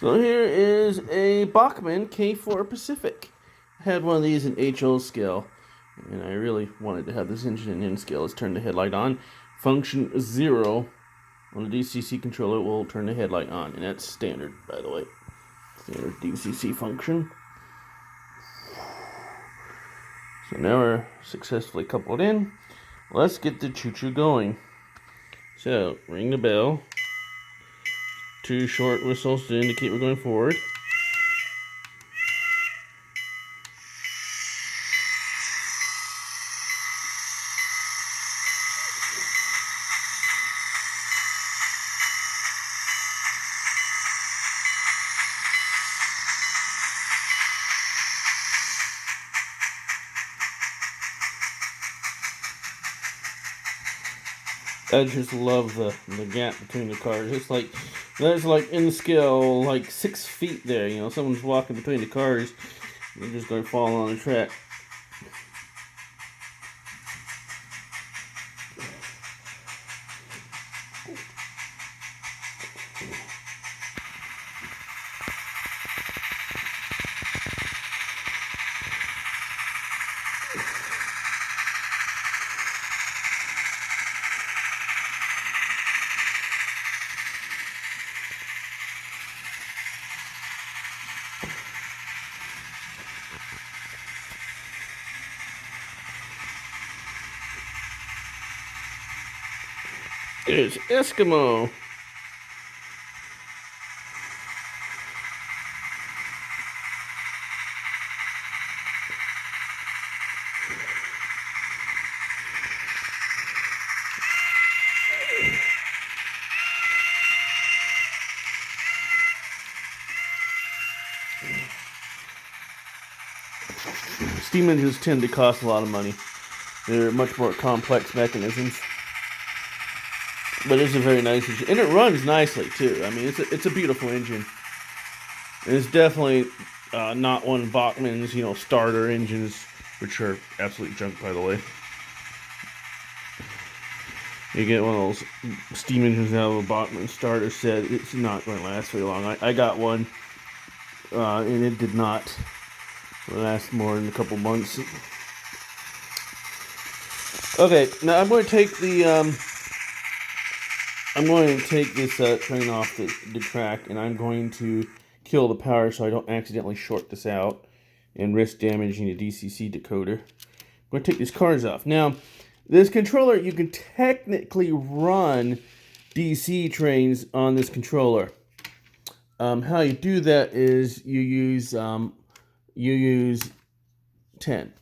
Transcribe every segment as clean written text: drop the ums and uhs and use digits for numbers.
So here is a Bachmann K4 Pacific. I had one of these in HO scale, and I really wanted to have this engine in N scale. Let's turn the headlight on. Function 0 on the DCC controller will turn the headlight on, and that's standard, by the way. Standard DCC function. So now we're successfully coupled in. Let's get the choo-choo going. So, ring the bell. 2 short whistles to indicate we're going forward. I just love the gap between the cars. It's like, there's like in scale, like 6 feet there. You know, someone's walking between the cars. They're just going to fall on the track. It's Eskimo. Steam engines tend to cost a lot of money. They're much more complex mechanisms. But it's a very nice engine. And it runs nicely, too. I mean, it's a beautiful engine. And it's definitely not one of Bachmann's, starter engines, which are absolute junk, by the way. You get one of those steam engines out of a Bachmann starter set, it's not going to last very long. I got one, and it did not last more than a couple months. Okay, now I'm going to take this train off the track, and I'm going to kill the power so I don't accidentally short this out and risk damaging the DCC decoder. I'm going to take these cars off. Now, this controller, you can technically run DC trains on this controller. How you do that is you use 10.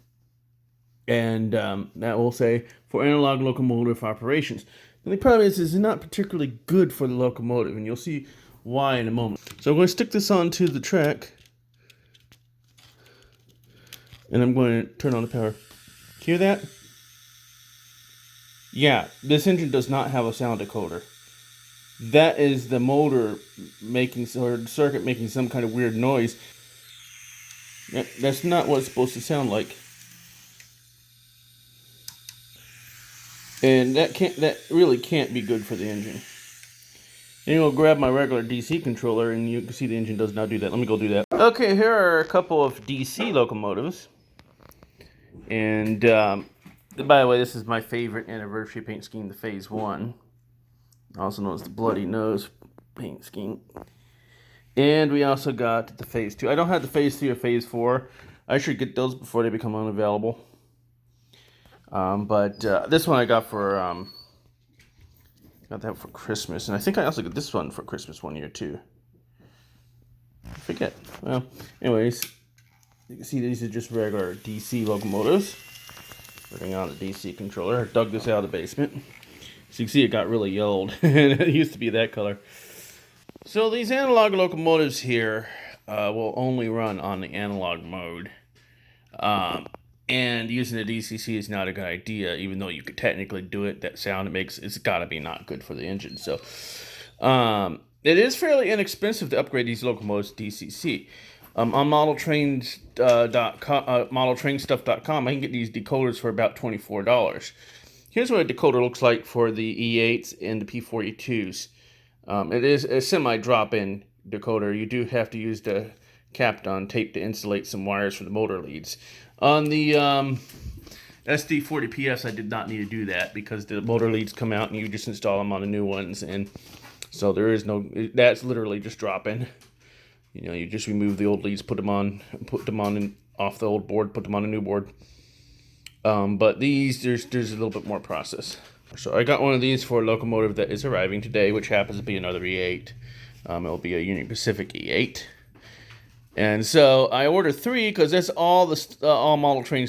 And that will say for analog locomotive operations. And the problem is it's not particularly good for the locomotive, and you'll see why in a moment. So I'm going to stick this onto the track, and I'm going to turn on the power. Hear that? Yeah, this engine does not have a sound decoder. That is the motor making, or the circuit making some kind of weird noise. That's not what it's supposed to sound like. And that really can't be good for the engine. Then you'll grab my regular DC controller, and you can see the engine does not do that. Let me go do that. Okay, here are a couple of DC locomotives. And by the way, this is my favorite anniversary paint scheme, the Phase 1. Also known as the Bloody Nose paint scheme. And we also got the Phase 2. I don't have the Phase 3 or Phase 4. I should get those before they become unavailable. But this one I got that for Christmas, and I think I also got this one for Christmas one year too. I forget. Well, anyways, you can see these are just regular DC locomotives. Putting on the DC controller. I dug this out of the basement, so you can see it got really old. It used to be that color. So these analog locomotives here will only run on the analog mode. And using the DCC is not a good idea, even though you could technically do it. That sound it makes, it's got to be not good for the engine. So, it is fairly inexpensive to upgrade these locomotives to DCC. On modeltrainstuff.com, I can get these decoders for about $24. Here's what a decoder looks like for the E8s and the P42s. It is a semi-drop-in decoder, you do have to use the Kapton tape to insulate some wires for the motor leads. On the SD40 PS, I did not need to do that because the motor leads come out and you just install them on the new ones, and so there is no, that's literally just drop in. You know, you just remove the old leads, put them on off the old board, put them on a new board. But these, there's a little bit more process. So I got one of these for a locomotive that is arriving today, which happens to be another E8. It'll be a Union Pacific E8. And so I ordered 3 because that's all the all model train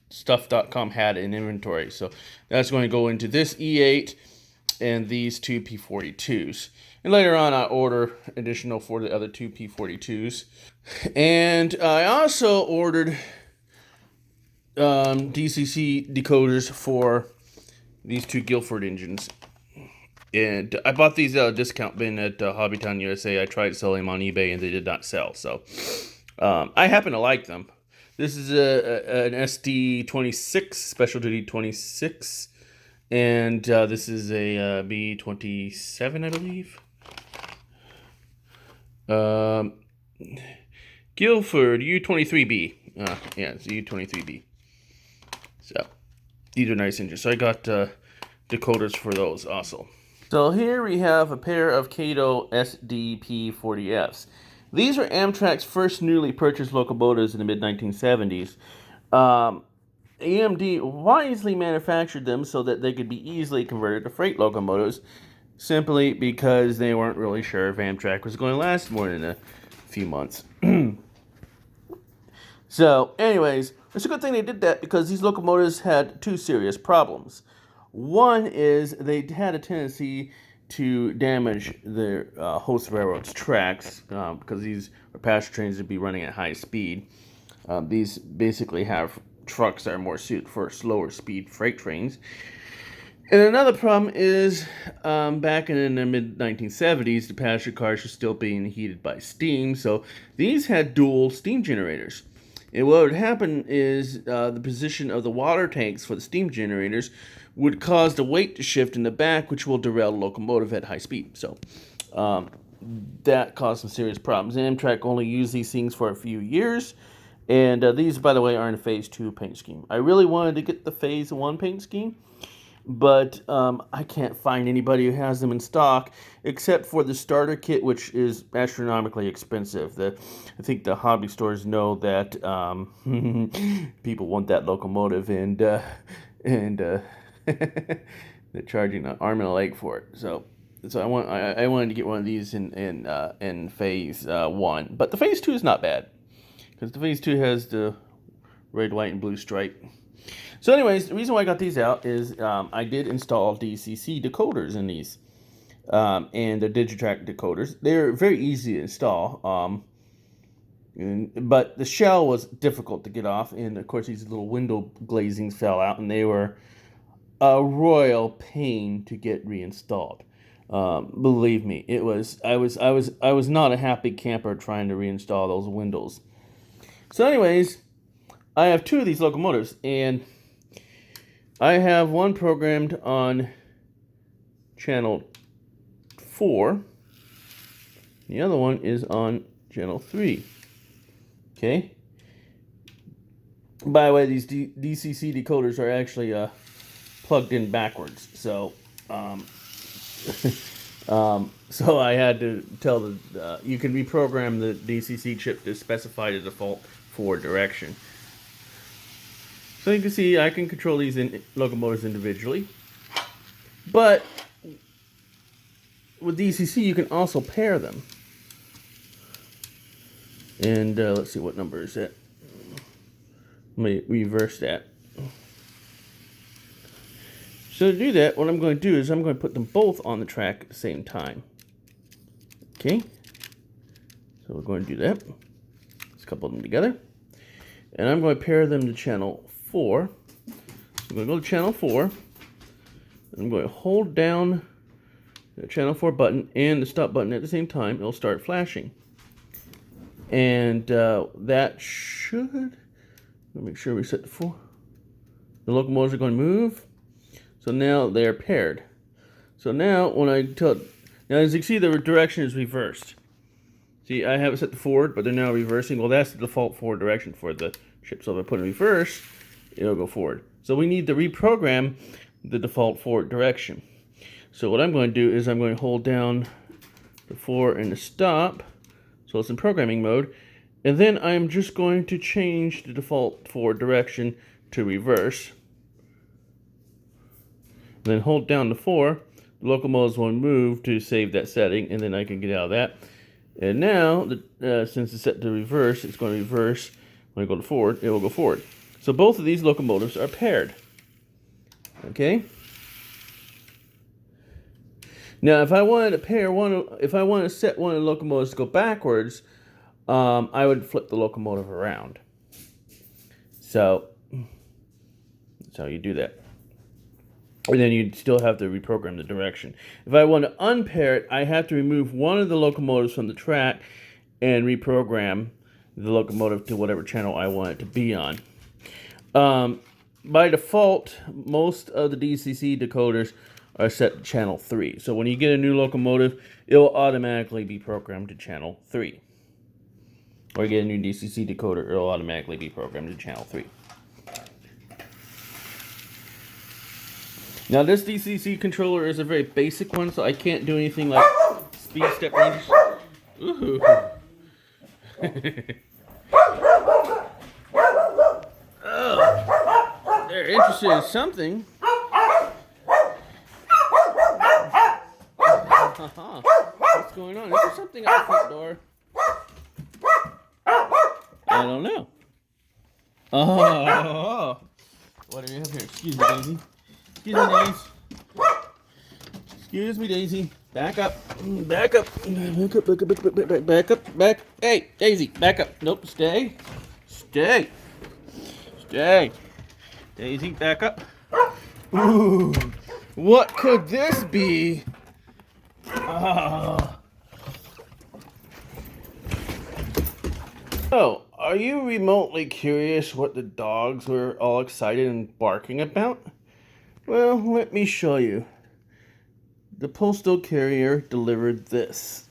stuff.com had in inventory. So that's going to go into this E8 and these 2 P42s. And later on I'll order additional for the other 2 P42s. And I also ordered DCC decoders for these 2 Guilford engines. And I bought these discount bin at Hobbytown USA. I tried selling them on eBay and they did not sell. So I happen to like them. This is an SD26, Special Duty 26. And this is a B27, I believe. Guilford U23B. Yeah, it's U23B. So these are nice engines. So I got decoders for those also. So here we have a pair of Cato SDP40Fs. These are Amtrak's first newly purchased locomotives in the mid-1970s. AMD wisely manufactured them so that they could be easily converted to freight locomotives, simply because they weren't really sure if Amtrak was going to last more than a few months. So, anyways, it's a good thing they did that because these locomotives had 2 serious problems. One is they had a tendency to damage the host railroad's tracks because these are passenger trains that be running at high speed. These basically have trucks that are more suited for slower speed freight trains. And another problem is back in the mid-1970s, the passenger cars were still being heated by steam, so these had dual steam generators. And what would happen is the position of the water tanks for the steam generators would cause the weight to shift in the back, which will derail the locomotive at high speed. So that caused some serious problems. Amtrak only used these things for a few years. And these, by the way, are in a Phase 2 paint scheme. I really wanted to get the Phase 1 paint scheme, but I can't find anybody who has them in stock except for the starter kit, which is astronomically expensive. I think the hobby stores know that people want that locomotive, and they're charging an arm and a leg for it. So I wanted to get one of these in Phase 1, but the Phase 2 is not bad because the Phase 2 has the red, white, and blue stripe. So anyways, the reason why I got these out is I did install DCC decoders in these. And the Digitrack decoders. They're very easy to install. But the shell was difficult to get off. And of course these little window glazings fell out. And they were a royal pain to get reinstalled. Believe me, it was. I was not a happy camper trying to reinstall those windows. So anyways, I have 2 of these locomotives, and I have one programmed on channel 4. The other one is on channel 3. Okay. By the way, these DCC decoders are actually plugged in backwards. So, so I had to tell the you can reprogram the DCC chip to specify the default forward direction. So you can see I can control these locomotives individually, but with DCC you can also pair them. And let's see, what number is that? Let me reverse that. So to do that, what I'm going to do is I'm going to put them both on the track at the same time. Okay, so we're going to do that. Let's couple them together. And I'm going to pair them to channel 4. So I'm going to go to channel 4. I'm going to hold down the channel 4 button and the stop button at the same time. It'll start flashing. And that should, make sure we set the 4. The locomotives are going to move. So now they're paired. So now when I tell, now as you can see the direction is reversed. See, I have it set to forward, but they're now reversing. Well, that's the default forward direction for the ship. So if I put it in reverse, it'll go forward. So we need to reprogram the default forward direction. So what I'm going to do is I'm going to hold down the forward and the stop, so it's in programming mode, and then I'm just going to change the default forward direction to reverse. Then hold down the 4, the locomotives will move to save that setting, and then I can get out of that. And now, since it's set to reverse, it's going to reverse. When I go to forward, it will go forward. So both of these locomotives are paired. Okay? Now, if I wanted to pair one, if I wanted to set one of the locomotives to go backwards, I would flip the locomotive around. So, that's how you do that. And then you'd still have to reprogram the direction. If I want to unpair it, I have to remove one of the locomotives from the track and reprogram the locomotive to whatever channel I want it to be on. By default, most of the DCC decoders are set to channel 3. So when you get a new locomotive, it will automatically be programmed to channel 3. Or you get a new DCC decoder, it will automatically be programmed to channel 3. Now this DCC controller is a very basic one, so I can't do anything like speed step ranges. Ooh. Oh, they're interested in something. What's going on? Is there something at the front door? I don't know. Oh, what do you have here? Excuse me, Daisy. Excuse me, Daisy. Excuse me, Daisy. Back up. Back up. Back up. Back up. Back up. Back. Hey, Daisy. Back up. Nope. Stay. Stay. Stay. Daisy, back up. Ooh. What could this be? So, are you remotely curious what the dogs were all excited and barking about? Well, let me show you. The postal carrier delivered this.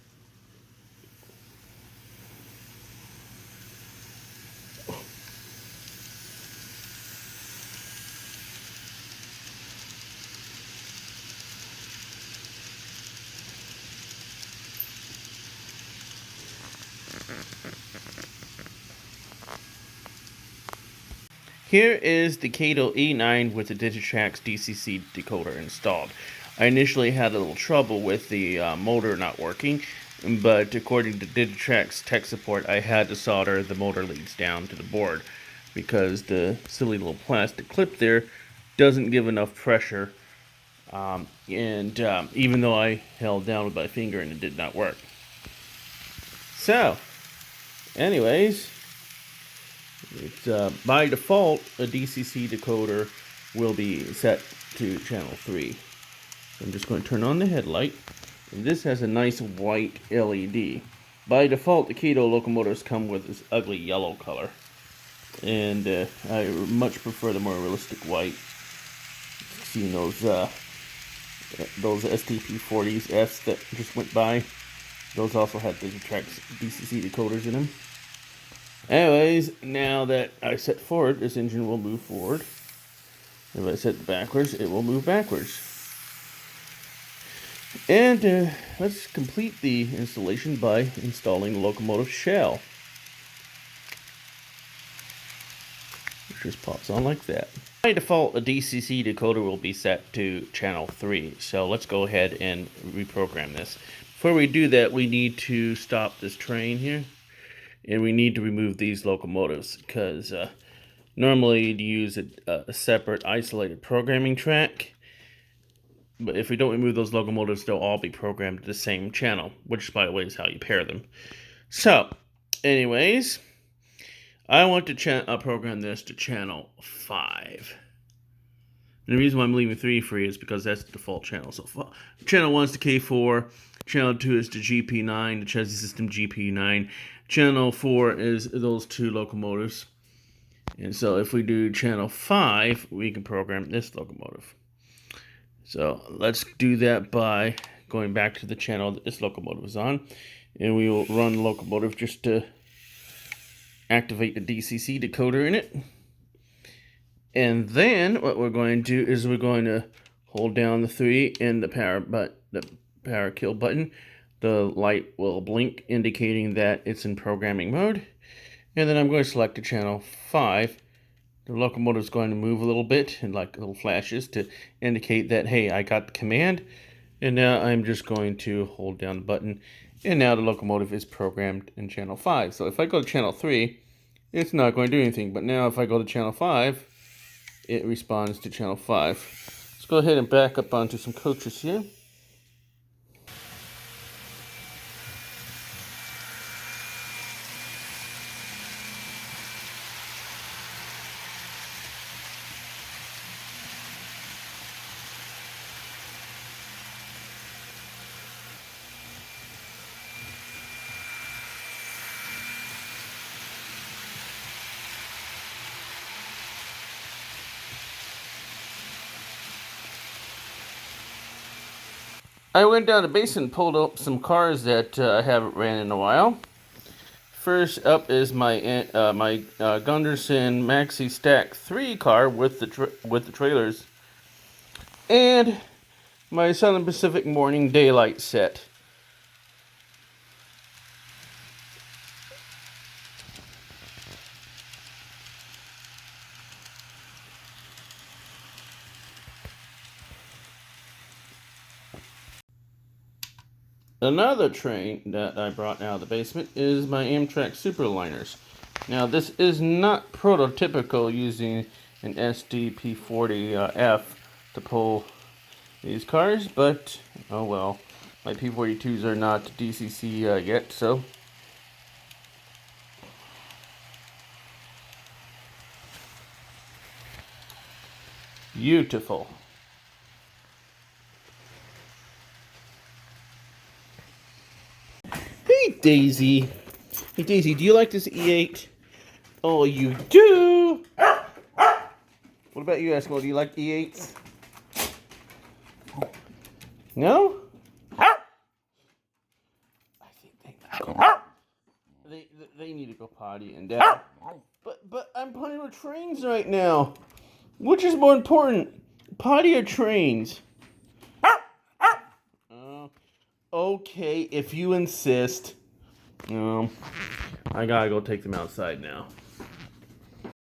Here is the Kato E9 with the Digitrax DCC decoder installed. I initially had a little trouble with the motor not working, but according to Digitrax tech support, I had to solder the motor leads down to the board because the silly little plastic clip there doesn't give enough pressure, even though I held down with my finger and it did not work. So, anyways, it's by default a DCC decoder will be set to channel 3. So I'm just going to turn on the headlight, and this has a nice white LED. By default, the Kato locomotives come with this ugly yellow color, and I much prefer the more realistic white. Seeing those SDP40s S that just went by, those also had Digitrax DCC decoders in them. Anyways, now that I set forward, this engine will move forward. If I set backwards, it will move backwards. And let's complete the installation by installing the locomotive shell. It just pops on like that. By default, a DCC decoder will be set to channel 3. So let's go ahead and reprogram this. Before we do that, we need to stop this train here. And we need to remove these locomotives because normally you'd use a separate isolated programming track. But if we don't remove those locomotives, they'll all be programmed to the same channel, which, by the way, is how you pair them. So, anyways, I want to program this to channel 5. And the reason why I'm leaving 3 free is because that's the default channel. So, channel 1 is the K4, channel 2 is the GP9, the chassis system GP9. Channel 4 is those 2 locomotives. And so if we do channel 5, we can program this locomotive. So let's do that by going back to the channel that this locomotive is on. And we will run the locomotive just to activate the DCC decoder in it. And then what we're going to do is we're going to hold down the 3 and the power kill button. The light will blink, indicating that it's in programming mode. And then I'm going to select the channel 5. The locomotive is going to move a little bit and like little flashes to indicate that, hey, I got the command. And now I'm just going to hold down the button. And now the locomotive is programmed in channel 5. So if I go to channel 3, it's not going to do anything. But now if I go to channel 5, it responds to channel 5. Let's go ahead and back up onto some coaches here. I went down to the basement and pulled up some cars that I haven't ran in a while. First up is my Gunderson Maxi Stack 3 car with the trailers, and my Southern Pacific Morning Daylight set. Another train that I brought out of the basement is my Amtrak Superliners. Now this is not prototypical using an SDP40F to pull these cars, but oh well. My P42s are not DCC yet, so. Beautiful. Hey, Daisy. Hey, Daisy, do you like this E8? Oh, you do? What about you, Eskimo? Do you like E8s? No? I think they need to go potty and dad. But I'm playing with trains right now. Which is more important, potty or trains? Okay, if you insist. I gotta go take them outside now.